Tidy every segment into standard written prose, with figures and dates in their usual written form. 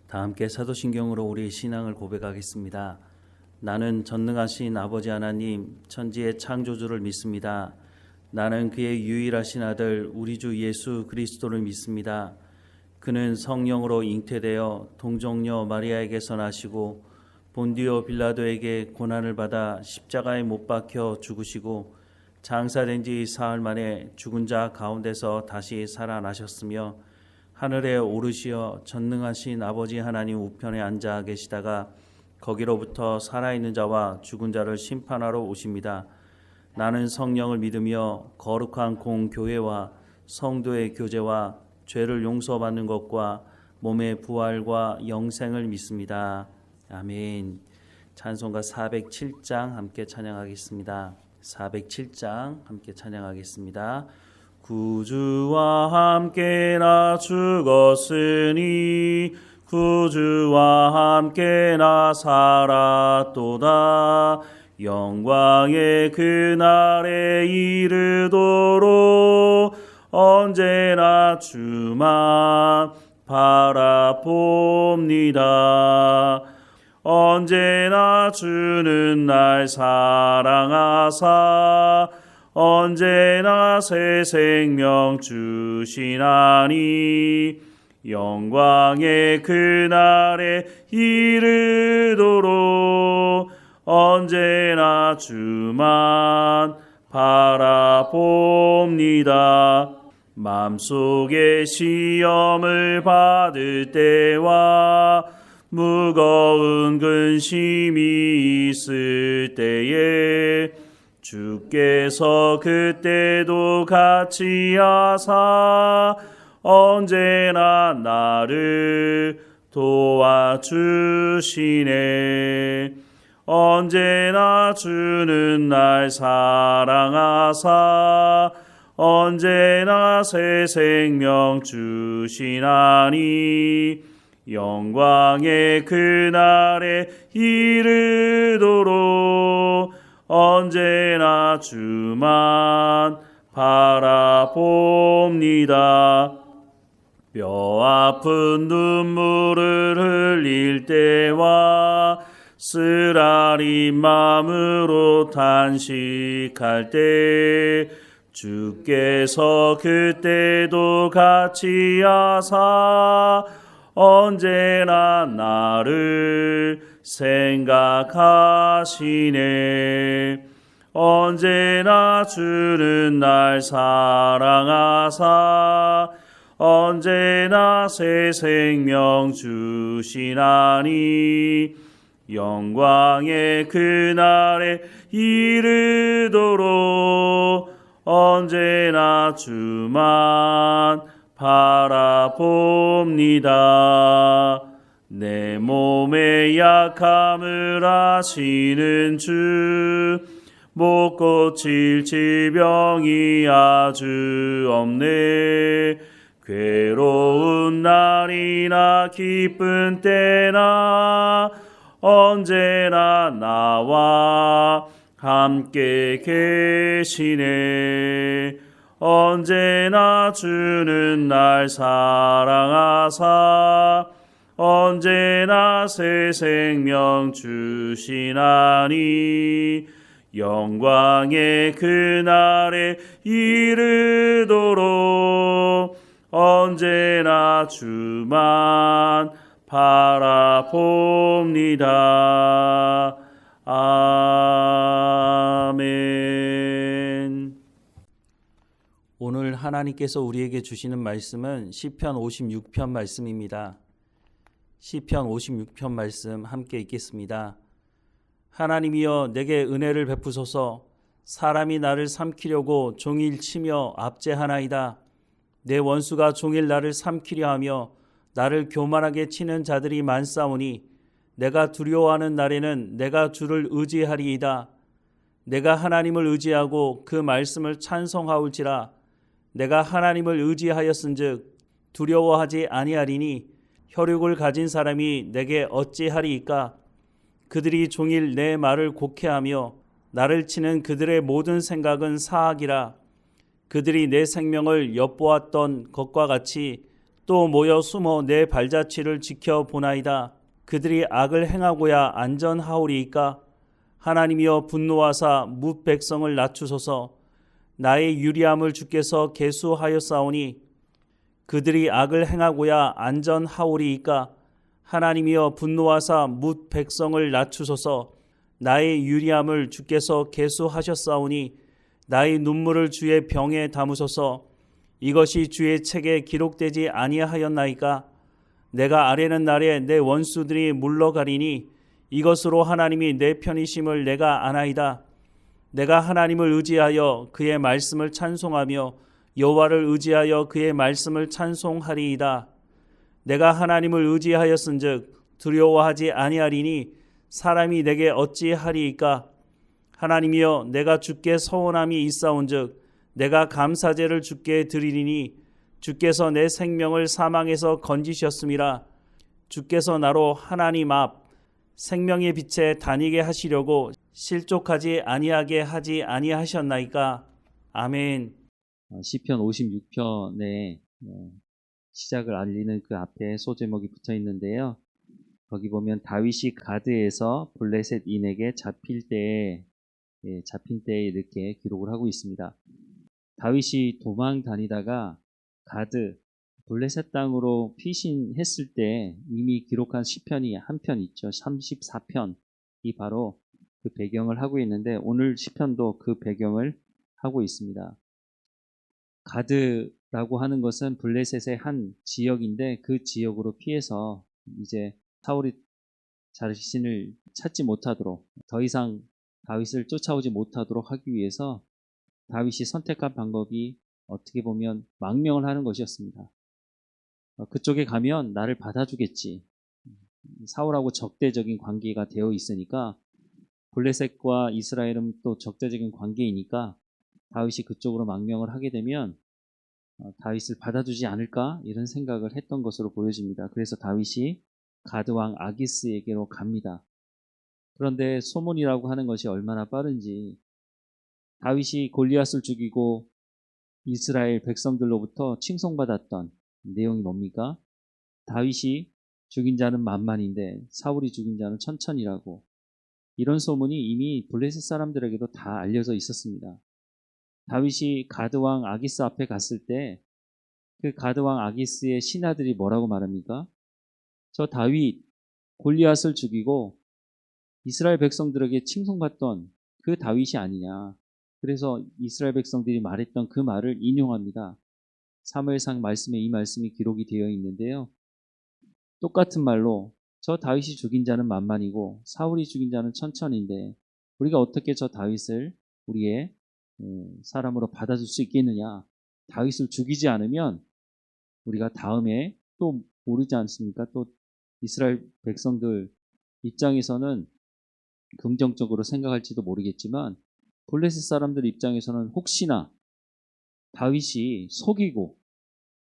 다 함께 사도신경으로 우리의 신앙을 고백하겠습니다. 나는 전능하신 아버지 하나님 천지의 창조주를 믿습니다. 나는 그의 유일하신 아들 우리 주 예수 그리스도를 믿습니다. 그는 성령으로 잉태되어 동정녀 마리아에게서 나시고 본디오 빌라도에게 고난을 받아 십자가에 못 박혀 죽으시고 장사된 지 사흘 만에 죽은 자 가운데서 다시 살아나셨으며 하늘에 오르시어 전능하신 아버지 하나님 우편에 앉아 계시다가 거기로부터 살아있는 자와 죽은 자를 심판하러 오십니다. 나는 성령을 믿으며 거룩한 공교회와 성도의 교제와 죄를 용서받는 것과 몸의 부활과 영생을 믿습니다. 아멘. 찬송가 407장 함께 찬양하겠습니다. 407장 함께 찬양하겠습니다. 구주와 함께 나 죽었으니 구주와 함께 나 살았도다. 영광의 그날에 이르도록 언제나 주만 바라봅니다. 언제나 주는 날 사랑하사 언제나 새 생명 주시나니 영광의 그날에 이르도록 언제나 주만 바라봅니다. 마음속에 시험을 받을 때와 무거운 근심이 있을 때에 주께서 그때도 같이 하사 언제나 나를 도와주시네. 언제나 주는 날 사랑하사 언제나 새 생명 주시나니 영광의 그날에 이르도록 언제나 주만 바라봅니다. 뼈 아픈 눈물을 흘릴 때와 쓰라린 마음으로 탄식할 때 주께서 그때도 같이 하사 언제나 나를 생각하시네. 언제나 주는 날 사랑하사 언제나 새 생명 주시나니 영광의 그날에 이르도록 언제나 주만 바라봅니다. 내 몸의 약함을 아시는 주 못 고칠 질병이 아주 없네. 괴로운 날이나 기쁜 때나 언제나 나와 함께 계시네. 언제나 주는 날 사랑하사 언제나 새 생명 주시나니 영광의 그날에 이르도록 언제나 주만 바라봅니다. 아멘. 오늘 하나님께서 우리에게 주시는 말씀은 시편 56편 말씀입니다. 시편 56편 말씀 함께 읽겠습니다. 하나님이여 내게 은혜를 베푸소서. 사람이 나를 삼키려고 종일 치며 압제하나이다. 내 원수가 종일 나를 삼키려 하며 나를 교만하게 치는 자들이 많사오니 내가 두려워하는 날에는 내가 주를 의지하리이다. 내가 하나님을 의지하고 그 말씀을 찬송하올지라. 내가 하나님을 의지하였은즉 두려워하지 아니하리니 혈육을 가진 사람이 내게 어찌하리이까. 그들이 종일 내 말을 곡해하며 나를 치는 그들의 모든 생각은 사악이라. 그들이 내 생명을 엿보았던 것과 같이 또 모여 숨어 내 발자취를 지켜보나이다. 그들이 악을 행하고야 안전하오리이까? 하나님이여 분노하사 뭇 백성을 낮추소서. 나의 유리함을 주께서 계수하였사오니 그들이 악을 행하고야 안전하오리이까? 하나님이여 분노하사 뭇 백성을 낮추소서. 나의 유리함을 주께서 계수하셨사오니 나의 눈물을 주의 병에 담으소서. 이것이 주의 책에 기록되지 아니하였나이까? 내가 아뢰는 날에 내 원수들이 물러가리니 이것으로 하나님이 내 편이심을 내가 아나이다. 내가 하나님을 의지하여 그의 말씀을 찬송하며 여호와를 의지하여 그의 말씀을 찬송하리이다. 내가 하나님을 의지하였은즉 두려워하지 아니하리니 사람이 내게 어찌하리이까? 하나님이여 내가 주께 서원함이 있사온즉 내가 감사제를 주께 드리리니 주께서 내 생명을 사망에서 건지셨음이라. 주께서 나로 하나님 앞 생명의 빛에 다니게 하시려고 실족하지 아니하게 하지 아니하셨나이까? 아멘. 시편 56편의 시작을 알리는 그 앞에 소제목이 붙어 있는데요. 거기 보면 다윗이 가드에서 블레셋인에게 잡힌 때에 이렇게 기록을 하고 있습니다. 다윗이 도망 다니다가 가드 블레셋 땅으로 피신했을 때 이미 기록한 시편이 한 편 있죠. 34편이 바로 그 배경을 하고 있는데 오늘 시편도 그 배경을 하고 있습니다. 가드라고 하는 것은 블레셋의 한 지역인데 그 지역으로 피해서 이제 사울이 자신을 찾지 못하도록 더 이상 다윗을 쫓아오지 못하도록 하기 위해서 다윗이 선택한 방법이 어떻게 보면 망명을 하는 것이었습니다. 그쪽에 가면 나를 받아주겠지. 사울하고 적대적인 관계가 되어 있으니까 블레셋과 이스라엘은 또 적대적인 관계이니까 다윗이 그쪽으로 망명을 하게 되면 다윗을 받아주지 않을까 이런 생각을 했던 것으로 보여집니다. 그래서 다윗이 가드왕 아기스에게로 갑니다. 그런데 소문이라고 하는 것이 얼마나 빠른지 다윗이 골리앗을 죽이고 이스라엘 백성들로부터 칭송받았던 내용이 뭡니까? 다윗이 죽인 자는 만만인데 사울이 죽인 자는 천천이라고. 이런 소문이 이미 블레셋 사람들에게도 다 알려져 있었습니다. 다윗이 가드왕 아기스 앞에 갔을 때 그 가드왕 아기스의 신하들이 뭐라고 말합니까? 저 다윗 골리앗을 죽이고 이스라엘 백성들에게 칭송받던 그 다윗이 아니냐. 그래서 이스라엘 백성들이 말했던 그 말을 인용합니다. 사무엘상 말씀에 이 말씀이 기록이 되어 있는데요. 똑같은 말로 저 다윗이 죽인 자는 만만이고 사울이 죽인 자는 천천인데 우리가 어떻게 저 다윗을 우리의 사람으로 받아줄 수 있겠느냐. 다윗을 죽이지 않으면 우리가 다음에 또 모르지 않습니까? 또 이스라엘 백성들 입장에서는 긍정적으로 생각할지도 모르겠지만 블레셋 사람들 입장에서는 혹시나 다윗이 속이고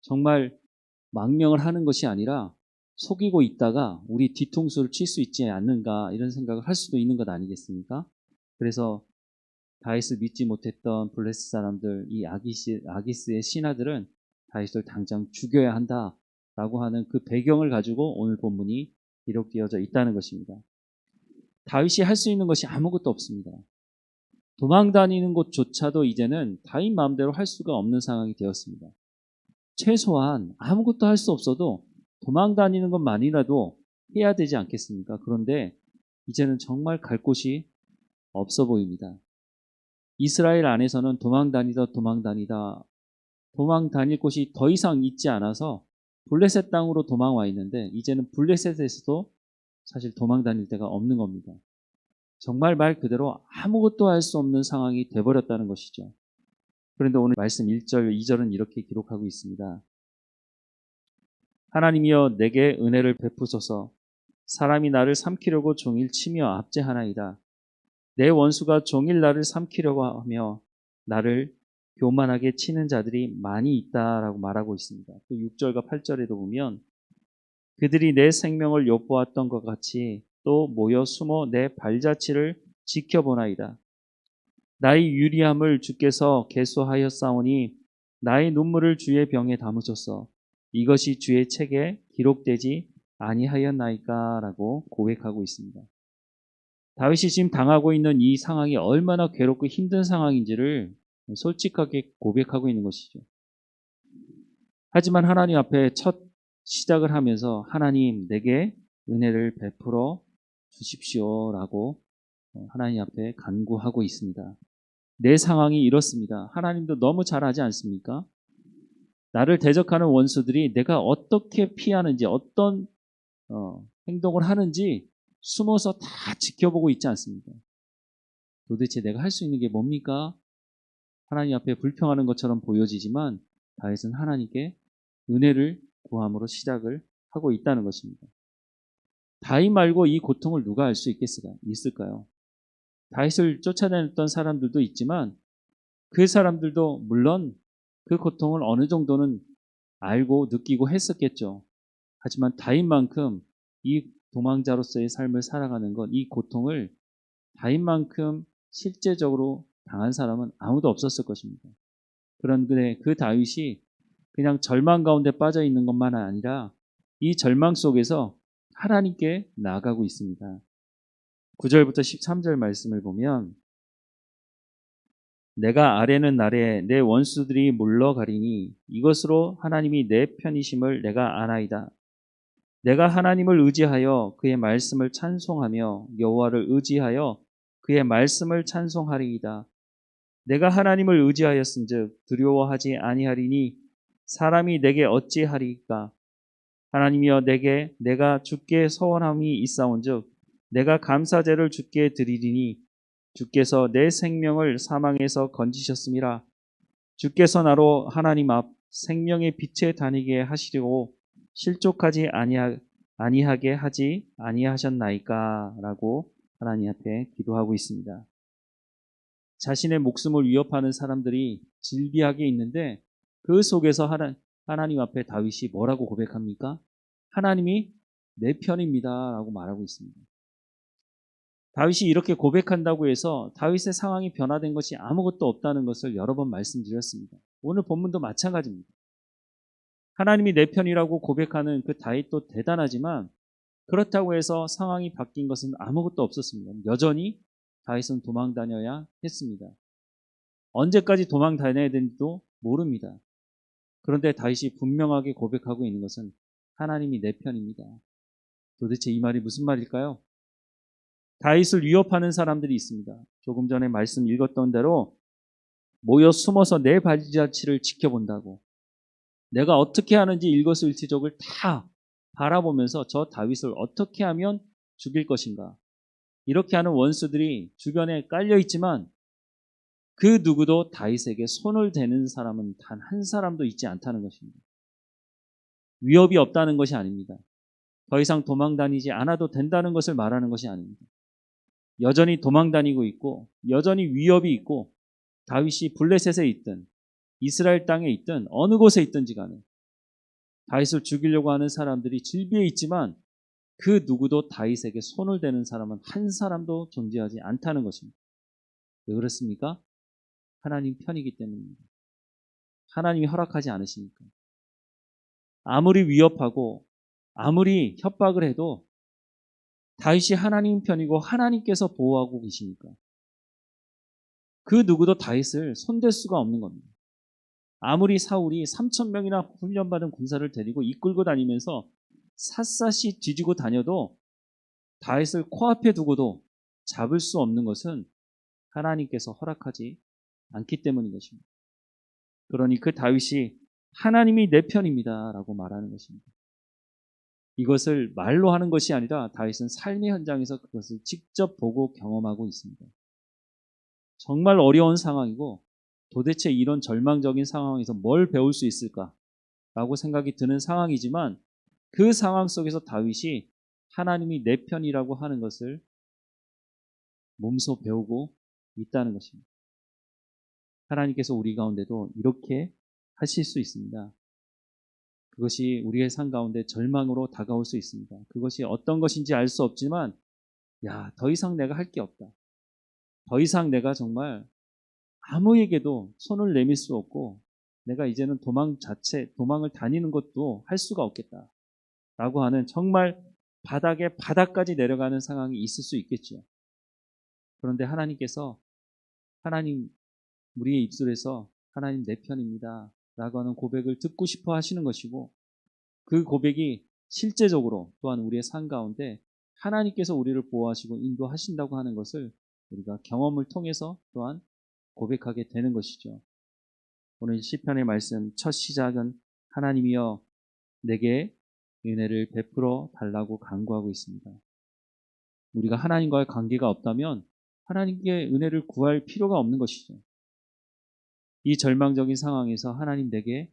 정말 망명을 하는 것이 아니라 속이고 있다가 우리 뒤통수를 칠 수 있지 않는가 이런 생각을 할 수도 있는 것 아니겠습니까? 그래서 다윗을 믿지 못했던 블레셋 사람들, 이 아기스의 신하들은 다윗을 당장 죽여야 한다라고 하는 그 배경을 가지고 오늘 본문이 기록되어져 있다는 것입니다. 다윗이 할 수 있는 것이 아무것도 없습니다. 도망 다니는 것조차도 이제는 다윗 마음대로 할 수가 없는 상황이 되었습니다. 최소한 아무것도 할 수 없어도 도망 다니는 것만이라도 해야 되지 않겠습니까? 그런데 이제는 정말 갈 곳이 없어 보입니다. 이스라엘 안에서는 도망 다니다 도망 다닐 곳이 더 이상 있지 않아서 블레셋 땅으로 도망와 있는데 이제는 블레셋에서도 사실 도망 다닐 데가 없는 겁니다. 정말 말 그대로 아무것도 할 수 없는 상황이 돼버렸다는 것이죠. 그런데 오늘 말씀 1절, 2절은 이렇게 기록하고 있습니다. 하나님이여 내게 은혜를 베푸소서. 사람이 나를 삼키려고 종일 치며 압제하나이다. 내 원수가 종일 나를 삼키려고 하며 나를 교만하게 치는 자들이 많이 있다라고 말하고 있습니다. 또 6절과 8절에도 보면 그들이 내 생명을 엿보았던 것 같이 또 모여 숨어 내 발자취를 지켜보나이다. 나의 유리함을 주께서 계수하였사오니 나의 눈물을 주의 병에 담으소서. 이것이 주의 책에 기록되지 아니하였나이까라고 고백하고 있습니다. 다윗이 지금 당하고 있는 이 상황이 얼마나 괴롭고 힘든 상황인지를 솔직하게 고백하고 있는 것이죠. 하지만 하나님 앞에 첫 시작을 하면서 하나님 내게 은혜를 베풀어 주십시오라고 하나님 앞에 간구하고 있습니다. 내 상황이 이렇습니다. 하나님도 너무 잘 아지 않습니까? 나를 대적하는 원수들이 내가 어떻게 피하는지 어떤 행동을 하는지 숨어서 다 지켜보고 있지 않습니까? 도대체 내가 할 수 있는 게 뭡니까? 하나님 앞에 불평하는 것처럼 보여지지만 다윗은 하나님께 은혜를 구함으로 시작을 하고 있다는 것입니다. 다윗 말고 이 고통을 누가 알 수 있을까요? 다윗을 쫓아다녔던 사람들도 있지만 그 사람들도 물론 그 고통을 어느 정도는 알고 느끼고 했었겠죠. 하지만 다윗만큼 이 도망자로서의 삶을 살아가는 것, 이 고통을 다윗만큼 실제적으로 당한 사람은 아무도 없었을 것입니다. 그런데 그 다윗이 그냥 절망 가운데 빠져 있는 것만 아니라 이 절망 속에서 하나님께 나아가고 있습니다. 9절부터 13절 말씀을 보면 내가 아뢰는 날에 내 원수들이 물러가리니 이것으로 하나님이 내 편이심을 내가 아나이다. 내가 하나님을 의지하여 그의 말씀을 찬송하며 여호와를 의지하여 그의 말씀을 찬송하리이다. 내가 하나님을 의지하였은즉 두려워하지 아니하리니 사람이 내게 어찌하리까? 하나님이여 내가 주께 서원함이 있사온즉 내가 감사제를 주께 드리리니 주께서 내 생명을 사망에서 건지셨음이라. 주께서 나로 하나님 앞 생명의 빛에 다니게 하시려고 실족하지 아니하게 하지 아니하셨나이까라고 하나님 앞에 기도하고 있습니다. 자신의 목숨을 위협하는 사람들이 질비하게 있는데 그 속에서 하나님 앞에 다윗이 뭐라고 고백합니까? 하나님이 내 편입니다라고 말하고 있습니다. 다윗이 이렇게 고백한다고 해서 다윗의 상황이 변화된 것이 아무것도 없다는 것을 여러 번 말씀드렸습니다. 오늘 본문도 마찬가지입니다. 하나님이 내 편이라고 고백하는 그 다윗도 대단하지만 그렇다고 해서 상황이 바뀐 것은 아무것도 없었습니다. 여전히 다윗은 도망 다녀야 했습니다. 언제까지 도망 다녀야 되는지도 모릅니다. 그런데 다윗이 분명하게 고백하고 있는 것은 하나님이 내 편입니다. 도대체 이 말이 무슨 말일까요? 다윗을 위협하는 사람들이 있습니다. 조금 전에 말씀 읽었던 대로 모여 숨어서 내 발자취를 지켜본다고 내가 어떻게 하는지 일거수일투족을 다 바라보면서 저 다윗을 어떻게 하면 죽일 것인가 이렇게 하는 원수들이 주변에 깔려 있지만 그 누구도 다윗에게 손을 대는 사람은 단 한 사람도 있지 않다는 것입니다. 위협이 없다는 것이 아닙니다. 더 이상 도망 다니지 않아도 된다는 것을 말하는 것이 아닙니다. 여전히 도망 다니고 있고 여전히 위협이 있고 다윗이 블레셋에 있든 이스라엘 땅에 있든 어느 곳에 있든지 간에 다윗을 죽이려고 하는 사람들이 질비해 있지만 그 누구도 다윗에게 손을 대는 사람은 한 사람도 존재하지 않다는 것입니다. 왜 그렇습니까? 하나님 편이기 때문입니다. 하나님이 허락하지 않으시니까. 아무리 위협하고 아무리 협박을 해도 다윗이 하나님 편이고 하나님께서 보호하고 계시니까 그 누구도 다윗을 손댈 수가 없는 겁니다. 아무리 사울이 3,000명이나 훈련받은 군사를 데리고 이끌고 다니면서 샅샅이 뒤지고 다녀도 다윗을 코앞에 두고도 잡을 수 없는 것은 하나님께서 허락하지 않기 때문인 것입니다. 그러니 그 다윗이 하나님이 내 편입니다 라고 말하는 것입니다. 이것을 말로 하는 것이 아니라 다윗은 삶의 현장에서 그것을 직접 보고 경험하고 있습니다. 정말 어려운 상황이고 도대체 이런 절망적인 상황에서 뭘 배울 수 있을까라고 생각이 드는 상황이지만 그 상황 속에서 다윗이 하나님이 내 편이라고 하는 것을 몸소 배우고 있다는 것입니다. 하나님께서 우리 가운데도 이렇게 하실 수 있습니다. 그것이 우리의 삶 가운데 절망으로 다가올 수 있습니다. 그것이 어떤 것인지 알 수 없지만 더 이상 내가 할 게 없다. 더 이상 내가 정말 아무에게도 손을 내밀 수 없고 내가 이제는 도망을 다니는 것도 할 수가 없겠다. 라고 하는 정말 바닥까지 내려가는 상황이 있을 수 있겠죠. 그런데 하나님, 우리의 입술에서 하나님 내 편입니다. 라고 하는 고백을 듣고 싶어 하시는 것이고, 그 고백이 실제적으로 또한 우리의 삶 가운데 하나님께서 우리를 보호하시고 인도하신다고 하는 것을 우리가 경험을 통해서 또한 고백하게 되는 것이죠. 오늘 시편의 말씀 첫 시작은 하나님이여 내게 은혜를 베풀어 달라고 간구하고 있습니다. 우리가 하나님과의 관계가 없다면 하나님께 은혜를 구할 필요가 없는 것이죠. 이 절망적인 상황에서 하나님 내게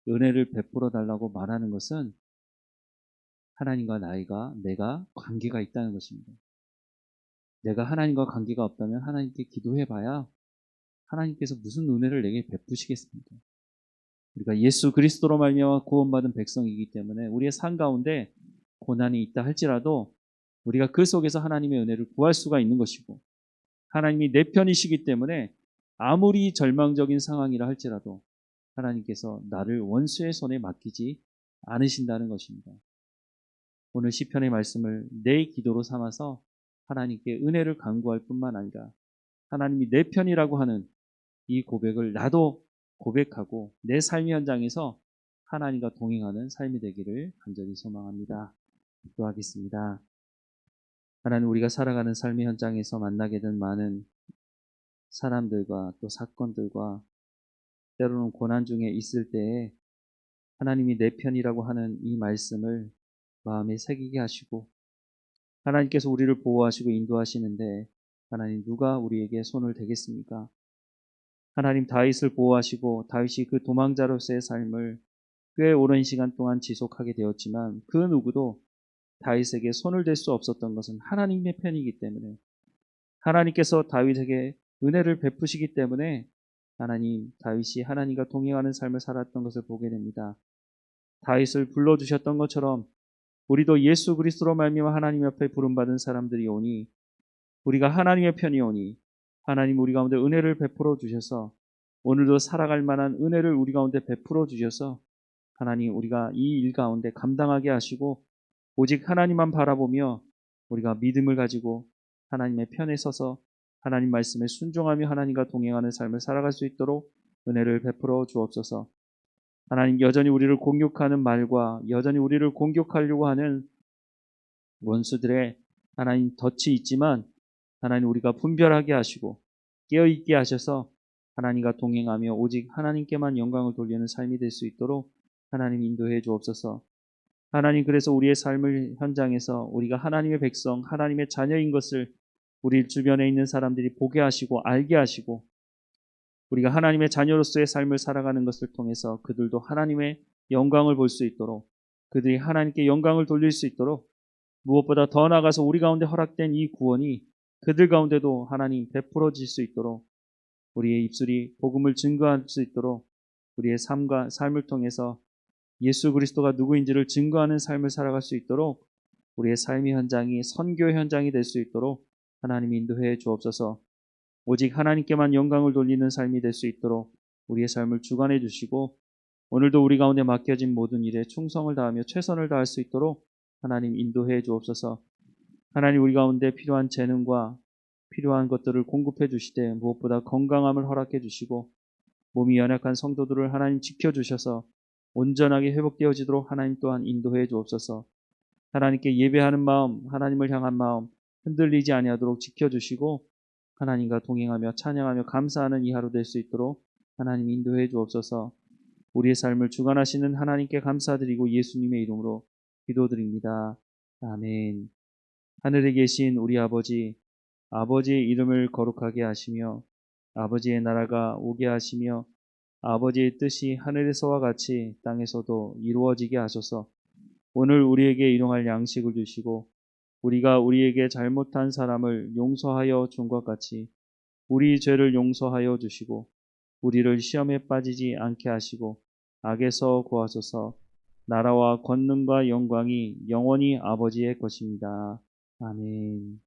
은혜를 베풀어 달라고 말하는 것은 하나님과 내가 관계가 있다는 것입니다. 내가 하나님과 관계가 없다면 하나님께 기도해봐야 하나님께서 무슨 은혜를 내게 베푸시겠습니까? 우리가 예수 그리스도로 말미암아 구원받은 백성이기 때문에 우리의 삶 가운데 고난이 있다 할지라도 우리가 그 속에서 하나님의 은혜를 구할 수가 있는 것이고, 하나님이 내 편이시기 때문에 아무리 절망적인 상황이라 할지라도 하나님께서 나를 원수의 손에 맡기지 않으신다는 것입니다. 오늘 시편의 말씀을 내 기도로 삼아서 하나님께 은혜를 간구할 뿐만 아니라 하나님이 내 편이라고 하는 이 고백을 나도 고백하고 내 삶의 현장에서 하나님과 동행하는 삶이 되기를 간절히 소망합니다. 기도하겠습니다. 하나님, 우리가 살아가는 삶의 현장에서 만나게 된 많은 사람들과 또 사건들과 때로는 고난 중에 있을 때에 하나님이 내 편이라고 하는 이 말씀을 마음에 새기게 하시고, 하나님께서 우리를 보호하시고 인도하시는데 하나님 누가 우리에게 손을 대겠습니까? 하나님, 다윗을 보호하시고 다윗이 그 도망자로서의 삶을 꽤 오랜 시간 동안 지속하게 되었지만 그 누구도 다윗에게 손을 댈 수 없었던 것은 하나님의 편이기 때문에, 하나님께서 다윗에게 은혜를 베푸시기 때문에 하나님, 다윗이 하나님과 동행하는 삶을 살았던 것을 보게 됩니다. 다윗을 불러주셨던 것처럼 우리도 예수 그리스도로 말미암아 하나님 앞에 부름받은 사람들이 오니, 우리가 하나님의 편이 오니 하나님 우리 가운데 은혜를 베풀어 주셔서 오늘도 살아갈 만한 은혜를 우리 가운데 베풀어 주셔서 하나님 우리가 이 일 가운데 감당하게 하시고 오직 하나님만 바라보며 우리가 믿음을 가지고 하나님의 편에 서서 하나님 말씀에 순종하며 하나님과 동행하는 삶을 살아갈 수 있도록 은혜를 베풀어 주옵소서. 하나님, 여전히 우리를 공격하는 말과 여전히 우리를 공격하려고 하는 원수들의 하나님 덫이 있지만 하나님 우리가 분별하게 하시고 깨어있게 하셔서 하나님과 동행하며 오직 하나님께만 영광을 돌리는 삶이 될 수 있도록 하나님 인도해 주옵소서. 하나님, 그래서 우리의 삶을 현장에서 우리가 하나님의 백성, 하나님의 자녀인 것을 우리 주변에 있는 사람들이 보게 하시고 알게 하시고, 우리가 하나님의 자녀로서의 삶을 살아가는 것을 통해서 그들도 하나님의 영광을 볼 수 있도록, 그들이 하나님께 영광을 돌릴 수 있도록, 무엇보다 더 나아가서 우리 가운데 허락된 이 구원이 그들 가운데도 하나님 베풀어질 수 있도록, 우리의 입술이 복음을 증거할 수 있도록, 우리의 삶을 통해서 예수 그리스도가 누구인지를 증거하는 삶을 살아갈 수 있도록 우리의 삶의 현장이 선교 현장이 될 수 있도록 하나님 인도해 주옵소서. 오직 하나님께만 영광을 돌리는 삶이 될 수 있도록 우리의 삶을 주관해 주시고, 오늘도 우리 가운데 맡겨진 모든 일에 충성을 다하며 최선을 다할 수 있도록 하나님 인도해 주옵소서. 하나님, 우리 가운데 필요한 재능과 필요한 것들을 공급해 주시되 무엇보다 건강함을 허락해 주시고, 몸이 연약한 성도들을 하나님 지켜주셔서 온전하게 회복되어지도록 하나님 또한 인도해 주옵소서. 하나님께 예배하는 마음, 하나님을 향한 마음 흔들리지 아니하도록 지켜주시고 하나님과 동행하며 찬양하며 감사하는 이 하루 될 수 있도록 하나님 인도해 주옵소서. 우리의 삶을 주관하시는 하나님께 감사드리고 예수님의 이름으로 기도드립니다. 아멘. 하늘에 계신 우리 아버지의 이름을 거룩하게 하시며 아버지의 나라가 오게 하시며 아버지의 뜻이 하늘에서와 같이 땅에서도 이루어지게 하소서. 오늘 우리에게 일용할 양식을 주시고 우리가 우리에게 잘못한 사람을 용서하여 준 것 같이 우리 죄를 용서하여 주시고 우리를 시험에 빠지지 않게 하시고 악에서 구하소서. 나라와 권능과 영광이 영원히 아버지의 것입니다. 아멘.